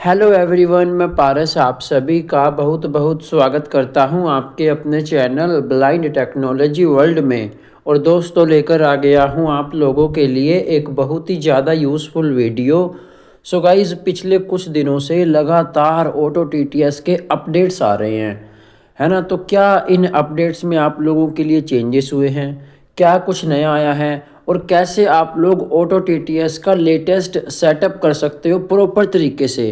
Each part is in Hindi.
हेलो एवरीवन, मैं पारस आप सभी का बहुत बहुत स्वागत करता हूं आपके अपने चैनल ब्लाइंड टेक्नोलॉजी वर्ल्ड में। और दोस्तों, लेकर आ गया हूं आप लोगों के लिए एक बहुत ही ज़्यादा यूज़फुल वीडियो। सो गाइस, पिछले कुछ दिनों से लगातार ऑटो टीटीएस के अपडेट्स आ रहे हैं, है ना। तो क्या इन अपडेट्स में आप लोगों के लिए चेंजेस हुए हैं, क्या कुछ नया आया है, और कैसे आप लोग ऑटो टीटीएस का लेटेस्ट सेटअप कर सकते हो प्रॉपर तरीके से,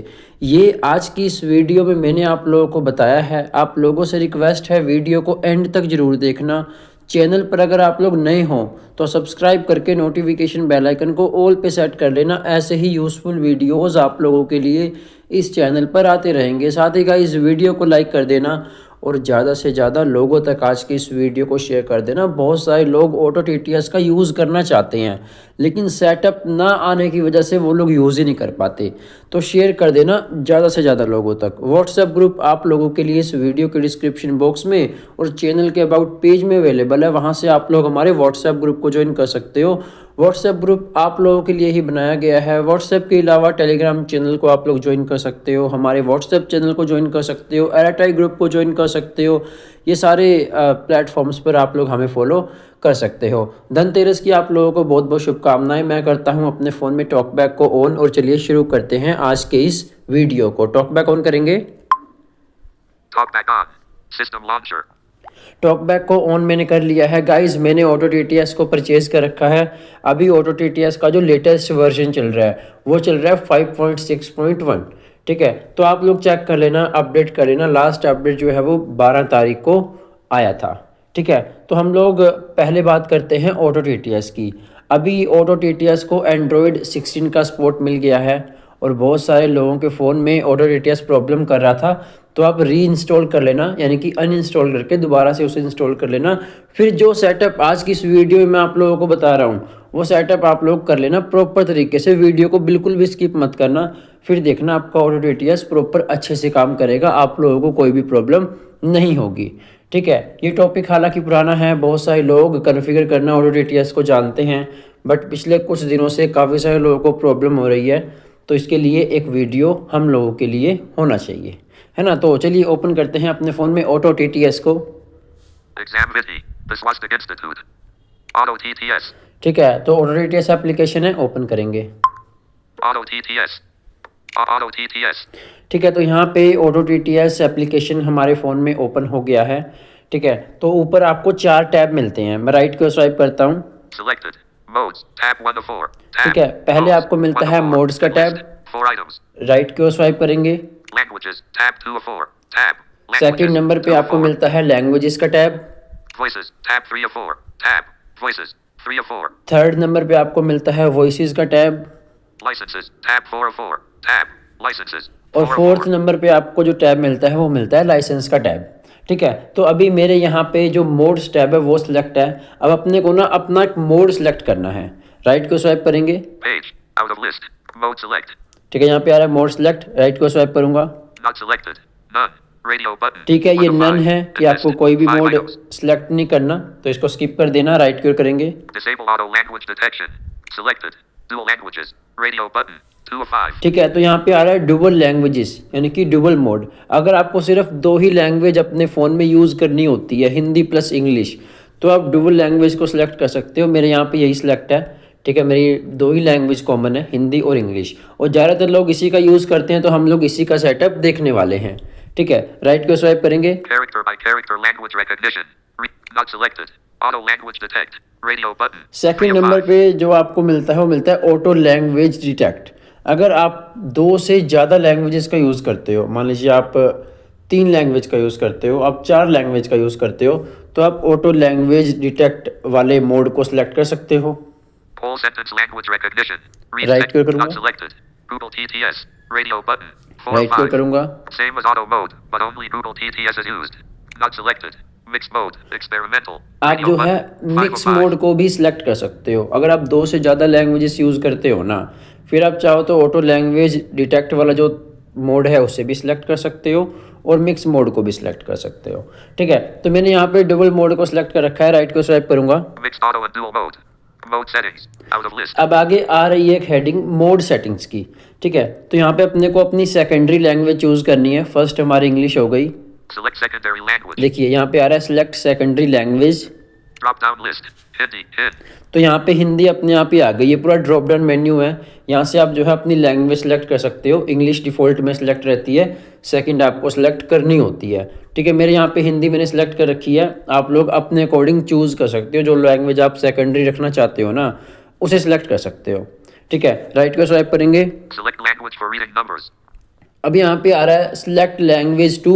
ये आज की इस वीडियो में मैंने आप लोगों को बताया है। आप लोगों से रिक्वेस्ट है, वीडियो को एंड तक ज़रूर देखना। चैनल पर अगर आप लोग नए हों तो सब्सक्राइब करके नोटिफिकेशन बेल आइकन को ऑल पे सेट कर लेना। ऐसे ही यूज़फुल वीडियोस आप लोगों के लिए इस चैनल पर आते रहेंगे। साथ ही इस वीडियो को लाइक कर देना और ज़्यादा से ज़्यादा लोगों तक आज की इस वीडियो को शेयर कर देना। बहुत सारे लोग ऑटो टीटीएस का यूज़ करना चाहते हैं, लेकिन सेटअप ना आने की वजह से वो लोग यूज़ ही नहीं कर पाते। तो शेयर कर देना ज़्यादा से ज़्यादा लोगों तक। व्हाट्सएप ग्रुप आप लोगों के लिए इस वीडियो के डिस्क्रिप्शन बॉक्स में और चैनल के अबाउट पेज में अवेलेबल है, वहाँ से आप लोग हमारे व्हाट्सएप ग्रुप को ज्वाइन कर सकते हो। व्हाट्सएप ग्रुप आप लोगों के लिए ही बनाया गया है। व्हाट्सएप के अलावा टेलीग्राम चैनल को आप लोग ज्वाइन कर सकते हो, हमारे व्हाट्सएप चैनल को ज्वाइन कर सकते हो, एयरटेल ग्रुप को ज्वाइन कर सकते हो। ये सारे प्लेटफॉर्म्स पर आप लोग हमें फॉलो कर सकते हो। धनतेरस की आप लोगों को बहुत बहुत शुभकामनाएं। मैं करता हूं अपने फ़ोन में टॉकबैक को ऑन, और चलिए शुरू करते हैं आज के इस वीडियो को। टॉकबैक ऑन करेंगे। Talkback on. System launcher. Talkback को ऑन मैंने कर लिया है गाइस। मैंने ऑटो टीटीएस को परचेज़ कर रखा है। अभी ऑटो टीटीएस का जो लेटेस्ट वर्जन चल रहा है वो चल रहा है 5.6.1। ठीक है, तो आप लोग चेक कर लेना, अपडेट कर लेना। लास्ट अपडेट जो है वो 12 तारीख को आया था। ठीक है, तो हम लोग पहले बात करते हैं ऑटो टीटीएस की। अभी ऑटो टीटीएस को एंड्रॉयड 16 का सपोर्ट मिल गया है, और बहुत सारे लोगों के फ़ोन में ऑटो टीटीएस प्रॉब्लम कर रहा था। तो आप री इंस्टॉल कर लेना, यानी कि अनइंस्टॉल करके दोबारा से उसे इंस्टॉल कर लेना। फिर जो सेटअप आज की इस वीडियो में मैं आप लोगों को बता रहा हूँ वो सेटअप आप लोग कर लेना प्रॉपर तरीके से। वीडियो को बिल्कुल भी स्किप मत करना, फिर देखना आपका ऑटो टीटीएस प्रॉपर अच्छे से काम करेगा, आप लोगों को कोई भी प्रॉब्लम नहीं होगी। ठीक है, ये टॉपिक हालांकि पुराना है, बहुत सारे लोग कॉन्फ़िगर करना ऑटो टीटीएस को जानते हैं, बट पिछले कुछ दिनों से काफ़ी सारे लोगों को प्रॉब्लम हो रही है। तो इसके लिए एक वीडियो हम लोगों के लिए होना चाहिए, है ना। तो चलिए ओपन करते हैं अपने फ़ोन में ऑटो टीटीएस को। Exam Viti. The Swastik Institute. Auto TTS. ठीक है, तो ऑटो टीटीएस एप्लीकेशन है, ओपन करेंगे। Auto TTS. Auto TTS. ठीक है, तो यहाँ पे ऑटो टीटीएस एप्लीकेशन हमारे फ़ोन में ओपन हो गया है। ठीक है, तो ऊपर आपको 4 टैब मिलते हैं। मैं राइट को स्वाइप करता हूँ। Selected. Modes. Tab 1 of 4. ठीक है, पहले आपको मिलता है मोड्स का टैब। 4 items. राइट को स्वाइप करेंगे। Languages. Tab 2 of 4. Tab. Second number पे आपको मिलता है लैंग्वेजेस का tab. Voices. Tab 3 of 4. Tab. Voices. 3 of 4. Third number पे आपको मिलता है वॉइसेस का tab. Licenses. Tab 4 of 4. Tab. Licenses. और 4 of फोर्थ 4. नंबर पे आपको जो टैब मिलता है वो मिलता है लाइसेंस का टैब। ठीक है, तो अभी मेरे यहाँ पे जो मोड्स टैब है वो सिलेक्ट है। अब अपने को ना अपना एक मोड सिलेक्ट करना है। राइट को स्वाइप करेंगे। Page. Out of list. Mode select. ठीक है, यहाँ पे आ रहा है मोड सिलेक्ट। राइट को स्वाइप करूंगा। Not selected. None. Radio button. ठीक है, ये 1 of नन 5. है कि आपको Enlisted. कोई भी 5 मोड items. सिलेक्ट नहीं करना, तो इसको स्किप कर देना। राइट क्लिक करेंगे। Disable auto language detection. Selected. Dual languages. Radio button. 2 of 5. ठीक है, तो यहाँ पे आ रहा है डुबल लैंग्वेजेस, यानी कि डुबल मोड। अगर आपको सिर्फ 2 ही लैंग्वेज अपने फ़ोन में यूज़ करनी होती है, हिंदी प्लस इंग्लिश, तो आप डुबल लैंग्वेज को सिलेक्ट कर सकते हो। मेरे यहाँ पे यही सिलेक्ट है। ठीक है, मेरी 2 ही लैंग्वेज कॉमन है, हिंदी और इंग्लिश, और ज़्यादातर लोग इसी का यूज़ करते हैं, तो हम लोग इसी का सेटअप देखने वाले हैं। ठीक है, राइट को स्वाइप करेंगे। Character by character language recognition. Not selected. Auto language detect. Radio button. 3 second of number 5. पे जो आपको मिलता है वो मिलता है ऑटो लैंग्वेज डिटेक्ट। अगर आप 2 से ज़्यादा लैंग्वेजेस का यूज़ करते हो, मान लीजिए आप 3 लैंग्वेज का यूज़ करते हो, आप 4 लैंग्वेज का यूज़ करते हो, तो आप ऑटो लैंग्वेज डिटेक्ट वाले मोड को सिलेक्ट कर सकते हो। Whole sentence language recognition. Right click करूंगा। Not selected. Google TTS. Radio button. 4 of right click 5. करूँगा। Same as auto mode, but only Google TTS is used. Not selected. Mixed mode. Experimental. आप Radio जो है button. 5 of mix 5. मोड को भी सिलेक्ट कर सकते हो। अगर आप 2 से ज़्यादा लैंग्वेजेस यूज़ करते हो ना, फिर आप चाहो तो ऑटो लैंग्वेज डिटेक्ट वाला जो मोड है उसे भी सिलेक्ट कर सकते हो, और मिक्स मोड को भी सिलेक्ट कर सकते हो। ठीक है, तो मैंने यहाँ पे डबल मोड को सिलेक्ट कर रखा है। राइट को स्वाइप करूँगा। Mixed auto and dual mode. Mode settings. Out of list. अब आगे आ रही है एक हेडिंग मोड सेटिंग्स की। ठीक है, तो यहाँ पे अपने को अपनी सेकेंडरी लैंग्वेज चूज़ करनी है। फर्स्ट हमारी इंग्लिश हो गई। Select secondary language. देखिए यहाँ पे आ रहा है select secondary language. Drop down list. Hindi. Hind. तो यहाँ पे हिंदी अपने आप ही आ गई। ये पूरा ड्रॉप डाउन मेन्यू है। यहाँ से आप जो है अपनी लैंग्वेज सेलेक्ट कर सकते हो। इंग्लिश डिफ़ॉल्ट में सेलेक्ट रहती है, सेकंड आपको सेलेक्ट करनी होती है। ठीक है, मेरे यहाँ पे हिंदी मैंने सेलेक्ट कर रखी है। आप लोग अपने अकॉर्डिंग चूज़ कर सकते हो, जो लैंग्वेज आप सेकेंडरी रखना चाहते हो ना उसे सेलेक्ट कर सकते हो। ठीक है, राइट को स्वाइप करेंगे। Select language for reading numbers. अब यहाँ पे आ रहा है select language to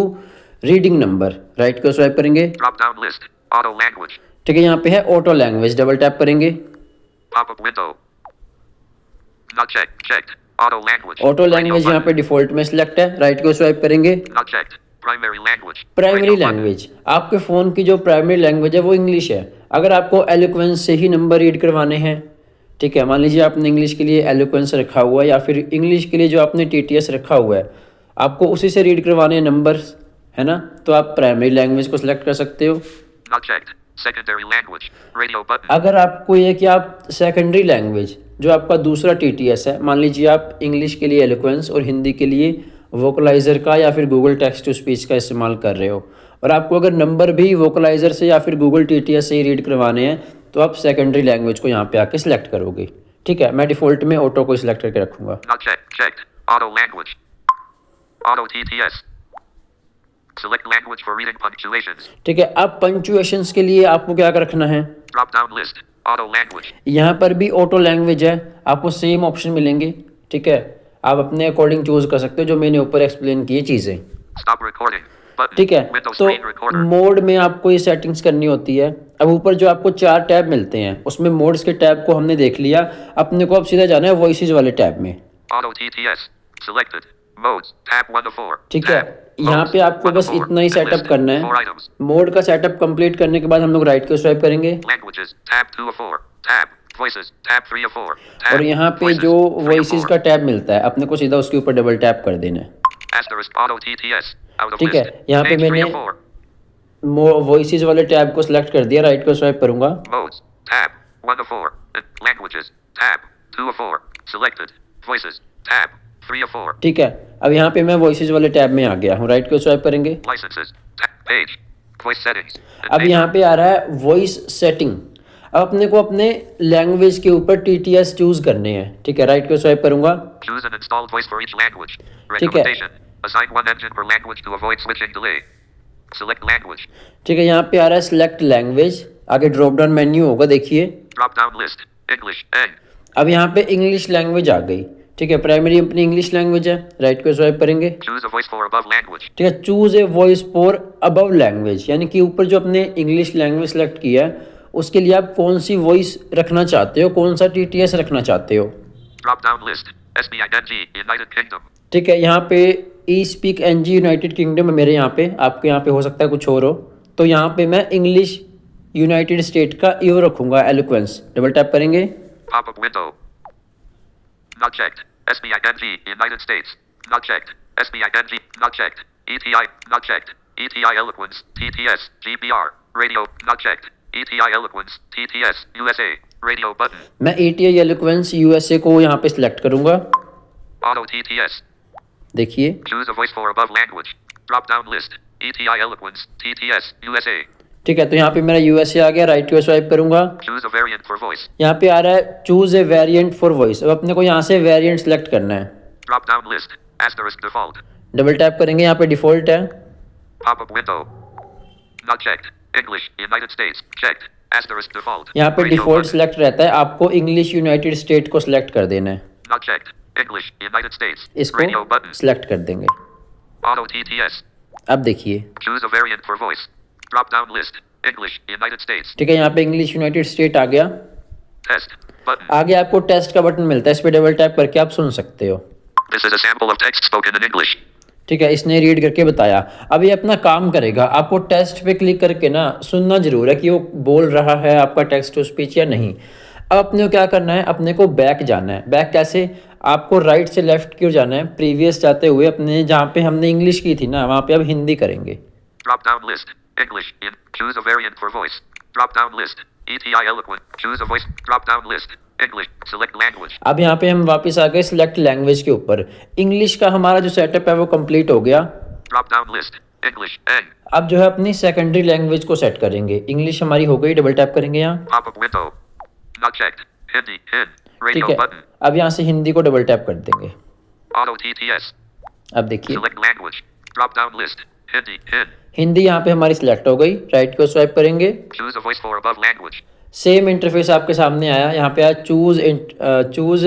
reading number. Right को स्वाइप करेंगे। Drop down list. Auto language. ठीक है, यहाँ पे है ऑटो लैंग्वेज, डबल टैप करेंगे। Pop up window. Not checked. Checked. Auto language. Auto Radio language यहाँ button. पे डिफ़ॉल्ट में सिलेक्ट है। राइट को स्वाइप करेंगे। Not checked. Primary language. Primary Radio button. Language, आपके फ़ोन की जो प्राइमरी लैंग्वेज है वो इंग्लिश है। अगर आपको एलोक्वेंस से ही नंबर रीड करवाने हैं, ठीक है, मान लीजिए आपने इंग्लिश के लिए एलोक्वेंस रखा हुआ है या फिर इंग्लिश के लिए जो आपने TTS रखा हुआ है, आपको उसी से रीड करवाने हैं नंबर्स, है ना, तो आप प्राइमरी लैंग्वेज को सिलेक्ट कर सकते हो। Not checked. Secondary language. Radio button. अगर आपको ये कि आप सेकेंडरी लैंग्वेज जो आपका दूसरा TTS है, मान लीजिए आप इंग्लिश के लिए एलोक्वेंस और हिंदी के लिए वोकलाइज़र का या फिर गूगल टेक्स्ट टू स्पीच का इस्तेमाल कर रहे हो, और आपको अगर नंबर भी वोकलाइज़र से या फिर गूगल TTS से ही रीड करवाने हैं, तो आप सेकेंडरी लैंग्वेज को यहाँ पे आके सिलेक्ट करोगे। ठीक है, मैं डिफ़ॉल्ट में ऑटो को सिलेक्ट करके रखूँगा। Not checked. Checked. Auto language. Auto TTS. Select language for reading punctuations. ठीक है, अब पंक्चुएशंस के लिए आपको क्या रखना है, Drop down list. Auto language. यहाँ पर भी ऑटो लैंग्वेज है, आपको सेम ऑप्शन मिलेंगे। ठीक है, आप अपने अकॉर्डिंग चूज़ कर सकते हो जो मैंने ऊपर एक्सप्लेन की चीज़ें। Stop recording. Button. ठीक है, Window तो screen recorder. मोड में आपको ये सेटिंग्स करनी होती है। अब ऊपर जो आपको 4 टैब मिलते हैं उसमें मोड्स के टैब को हमने देख लिया। अपने को अब सीधा जाना है वॉइसेस वाले टैब में। Auto TTS. Selected. Modes. Tab 1 to 4. ठीक है, Tab. यहाँ Modes. पे आपको 1 to बस 4. इतना ही सेटअप Enlisted. करना 4 है। items. मोड का सेटअप कंप्लीट करने के बाद हम लोग राइट को स्वाइप करेंगे, Languages. Tab 2 of 4. Tab. Voices. Tab 3 of 4. Tab. और यहाँ पे Voices. जो 3 of वॉइसेस 4. का टैब मिलता है अपने को सीधा उसके ऊपर डबल टैप कर देना है। Asterisk. Auto TTS. Out of ठीक list. है, यहाँ पे Page 3 मैंने of 4. वॉइसेस वाले टैब को सिलेक्ट कर दिया। राइट को स्वाइप करूंगा। Modes. Tab. 1 of 4. Languages. Tab. 2 of 4. Selected. Voices. Tab. 3 of 4. ठीक है, अब यहाँ पे मैं वॉइसेस वाले टैब में आ गया हूँ। राइट को स्वाइप करेंगे। Licenses. Tab. Page. Voice settings. अब यहाँ पे आ रहा है वॉइस सेटिंग। अब अपने को अपने लैंग्वेज के ऊपर TTS चूज करने हैं। ठीक है, राइट को स्वाइप करूंगा। Choose an installed voice for each language. ठीक है। Recommendation. Assign one engine per language to avoid switching delay. Select language. ठीक है, यहाँ पे आ रहा है सिलेक्ट लैंग्वेज, आगे ड्रॉप डाउन मेन्यू होगा, देखिए। Drop down list. English. Eng. अब यहाँ पे इंग्लिश लैंग्वेज आ गई। ठीक है, प्राइमरी अपनी इंग्लिश लैंग्वेज है। राइट को स्वाइप करेंगे। Choose a voice for above language. ठीक है, choose a voice for above language, यानी कि ऊपर जो अपने इंग्लिश लैंग्वेज सेलेक्ट किया है उसके लिए आप कौन सी वॉइस रखना चाहते हो, कौन सा TTS रखना चाहते हो। Drop down list. SBING. United Kingdom. ठीक है, यहाँ पे ई स्पीक NG यूनाइटेड किंगडम है मेरे यहाँ पे, आपके यहाँ पे हो सकता है कुछ और हो। तो यहाँ पे मैं इंग्लिश यूनाइटेड स्टेट का ईओ रखूँगा, एलोक्वेंस। डबल टैप करेंगे। Pop up window. Not checked. SBING. United States. Not checked. SBING. Not checked. ETI. Not checked. ETI Eloquence. TTS. GBR. Radio. Not checked. ETI Eloquence. TTS. USA. Radio button. मैं ETI एलोक्वेंस USA को यहाँ पे सिलेक्ट करूँगा। Auto TTS. देखिए, Choose a voice for above language. Drop down list. ETI Eloquence. TTS. USA. ठीक है, तो यहाँ पे मेरा USA आ गया। राइट को स्वाइप करूँगा। Choose a variant for voice. यहाँ पे आ रहा है choose a variant for voice. अब अपने को यहाँ से वेरिएंट सेलेक्ट करना है। Drop down list. Asterisk default. Double tap करेंगे, यहाँ पे डिफ़ॉल्ट है। Pop up window. Not checked. English. United States. Checked. Asterisk default. यहाँ पे Radio डिफ़ॉल्ट button. सिलेक्ट रहता है, आपको इंग्लिश यूनाइटेड स्टेट को सिलेक्ट कर देना है। Not checked. English. United States. इसको Radio button. सिलेक्ट कर देंगे। Auto TTS. अब देखिए, Choose a variant for voice. Drop down list. English. United States. ठीक है, यहाँ पे इंग्लिश यूनाइटेड स्टेट आ गया। Test. Button. आगे आपको टेस्ट का बटन मिलता है, इस पे डबल टैप करके आप सुन सकते हो। This is a sample of text spoken in English. ठीक है, इसने रीड करके बताया। अब ये अपना काम करेगा। आपको टेस्ट पे क्लिक करके ना सुनना जरूर है कि वो बोल रहा है आपका टेक्स्ट टू स्पीच या नहीं। अब अपने को क्या करना है, अपने को बैक जाना है। बैक कैसे, आपको राइट से लेफ्ट की ओर जाना है, प्रीवियस जाते हुए अपने जहाँ पे हमने इंग्लिश की थी ना वहाँ पे अब हिंदी करेंगे। Drop down list. English. In. Choose a variant for voice. Drop down list. ETI Eloquent. Choose a voice. Drop down list. English. Select language. अब यहाँ पे हम वापस आ गए सिलेक्ट लैंग्वेज के ऊपर। इंग्लिश का हमारा जो सेटअप है वो कंप्लीट हो गया। Drop down list. English. N. अब जो है अपनी सेकेंडरी लैंग्वेज को सेट करेंगे। इंग्लिश हमारी हो गई, डबल टैप करेंगे यहाँ। Pop up window. Not checked. Hindi. Hin. ठीक Radio है, button. अब यहाँ से हिंदी को डबल टैप कर देंगे। Auto TTS. अब देखिए Select language. Drop down list. Hindi. Hin. Hindi यहाँ पे हमारी सिलेक्ट हो गई। राइट को स्वाइप करेंगे, Choose a voice for above language. Same interface आपके सामने आया। यहाँ पे आया choose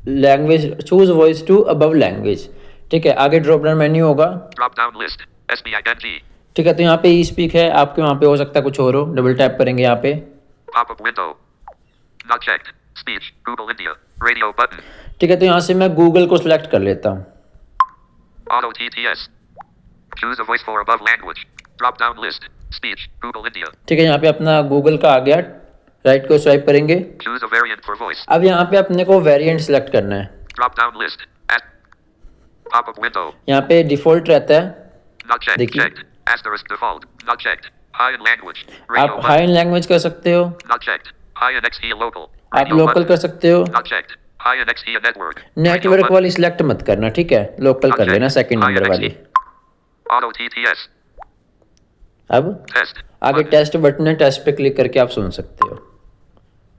language, choose voice to above language. ठीक है, आगे ड्रॉप डाउन मेन्यू होगा। Drop down list. SBING. ठीक है, तो यहाँ पे ई स्पीक है, आपके वहाँ पे हो सकता है कुछ और हो। डबल टैप करेंगे यहाँ पे। Pop up window. Not checked. Speech. Google India. Radio button. ठीक है, तो यहाँ से मैं गूगल को सिलेक्ट कर लेता हूँ। Auto TTS. Choose a voice for above language. Drop down list. Speech. Google India. ठीक है, यहाँ पे अपना गूगल का आ गया। राइट को स्वाइप करेंगे। Choose a variant for voice. अब यहाँ पे अपने को वेरिएंट सिलेक्ट करना है। Drop down list. Pop up window. यहाँ पे डिफॉल्ट रहता है, Not checked. देखिए। Checked. Asterisk default. Not checked. High in language. Radio आप button. हाई इन लैंग्वेज कर सकते हो, Not checked. High in XE local. आप Radio लोकल button. कर सकते हो। Not checked. High in XE network. Network Radio वाली सिलेक्ट मत करना, ठीक है, लोकल Not कर लेना, checked. Second High in number XE. वाली। Auto TTS. अब Test. आगे Button. टेस्ट बटन है, टेस्ट पे क्लिक करके आप सुन सकते हो।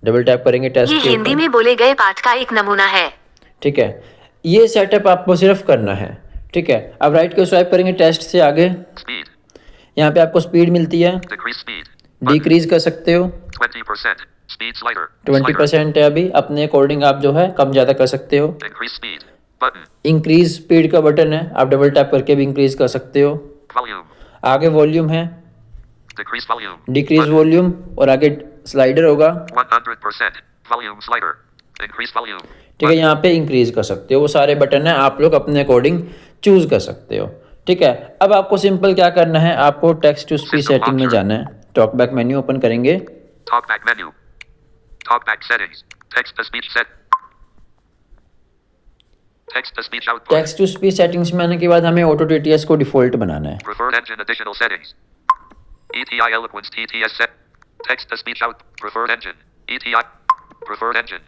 डबल टैप करेंगे टेस्ट ये के हिंदी ऊपर। में बोले गए पाठ का एक नमूना है। ठीक है, ये सेटअप आपको सिर्फ करना है। ठीक है, अब राइट को स्वाइप करेंगे टेस्ट से आगे। Speed. यहाँ पे आपको स्पीड मिलती है, Decrease speed. Button. डिक्रीज कर सकते हो। 20%. Speed slider. 20% है अभी, अपने अकॉर्डिंग आप जो है कम ज़्यादा कर सकते हो। Slider. Increase speed. Button. Increase speed का बटन है, आप डबल टैप करके भी इंक्रीज कर सकते हो। Volume. आगे वॉल्यूम है, Decrease volume. Decrease Button. Volume, और आगे स्लाइडर होगा। 100%. Volume slider. Increase volume. ठीक है, यहाँ पे इंक्रीज कर सकते हो। वो सारे बटन है, आप लोग अपने अकॉर्डिंग चूज कर सकते हो। ठीक है, अब आपको सिंपल क्या करना है, आपको text to speech System setting में launcher. जाना है। टॉकबैक मेन्यू ओपन करेंगे। Talkback menu. Talkback settings. Text to speech set. Text to speech output. Text to speech settings में आने के बाद हमें ऑटो टीटीएस को डिफॉल्ट बनाना है। Preferred engine additional settings. ETI eloquence TTS set. Text to speech out. Preferred engine. ETI. Preferred engine.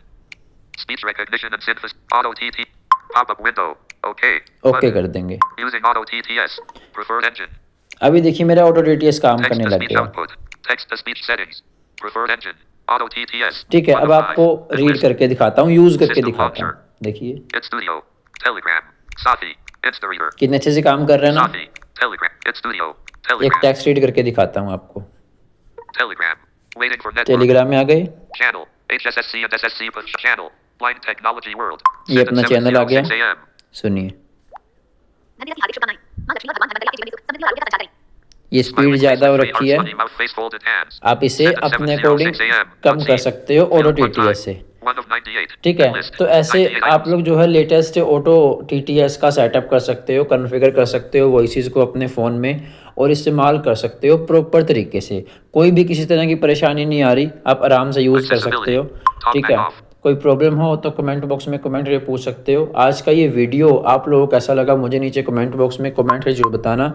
Speech recognition and synthesis. Auto TT. Pop up window. Okay. Okay Button. कर देंगे। Using auto TTS. Preferred engine. अभी देखिए मेरा ऑटो टीटीएस काम Text करने to लग speech गया। output. Text to speech settings. Preferred engine. Auto TTS. ठीक है, अब 1 of आपको 5. Read List. करके दिखाता हूँ, यूज करके System दिखाता हूँ। launcher. देखिए It's Studio. Telegram. Safi. Instareader. कितने अच्छे से काम कर रहे हैं ना। Safi. Telegram. It's Studio. एक Telegram. टेक्स्ट रीड करके दिखाता हूँ आपको। Telegram. Waiting for network. Telegram में आ गए, Channel. HSSC and SSC push channel. Blind Technology World. ये अपना चैनल आ गया। 7:06 a.m. सुनिए, नदी की हार्दिक शुभकामनाएं। मां लक्ष्मी का भगवान धन दरिया के जीवन में सुख समृद्धि और आरोग्य का संचार करें। ये स्पीड ज़्यादा हो रखी है, Funny mouth face folded hands. आप इसे 7:06 अपने अकॉर्डिंग a.m. कम कर सकते हो ऑटो 1 टीटीएस से। 1 of 98. ठीक है, List. तो ऐसे 98 आप items. लोग जो है लेटेस्ट ऑटो टीटीएस का सेटअप कर सकते हो, कॉन्फ़िगर कर सकते हो वॉइसेस को अपने फ़ोन में, और इस्तेमाल कर सकते हो प्रॉपर तरीके से। कोई भी किसी तरह की परेशानी नहीं आ रही, आप आराम से यूज़ कर सकते हो। ठीक है, कोई प्रॉब्लम हो तो कमेंट बॉक्स में कमेंट करके पूछ सकते हो। आज का ये वीडियो आप लोगों को कैसा लगा मुझे नीचे कमेंट बॉक्स में कमेंट करके जरूर बताना।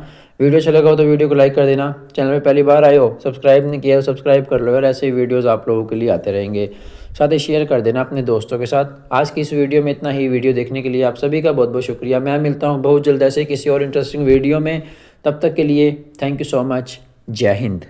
वीडियो अच्छा लगा हो तो वीडियो को लाइक कर देना। चैनल पे पहली बार आए हो, सब्सक्राइब नहीं किया हो सब्सक्राइब कर लो यार, ऐसे ही वीडियोज़ आप लोगों के लिए आते रहेंगे। साथ ही शेयर कर देना अपने दोस्तों के साथ। आज की इस वीडियो में इतना ही। वीडियो देखने के लिए आप सभी का बहुत बहुत शुक्रिया। मैं मिलता हूँ बहुत जल्द ऐसे किसी और इंटरेस्टिंग वीडियो में। तब तक के लिए थैंक यू सो मच। जय हिंद।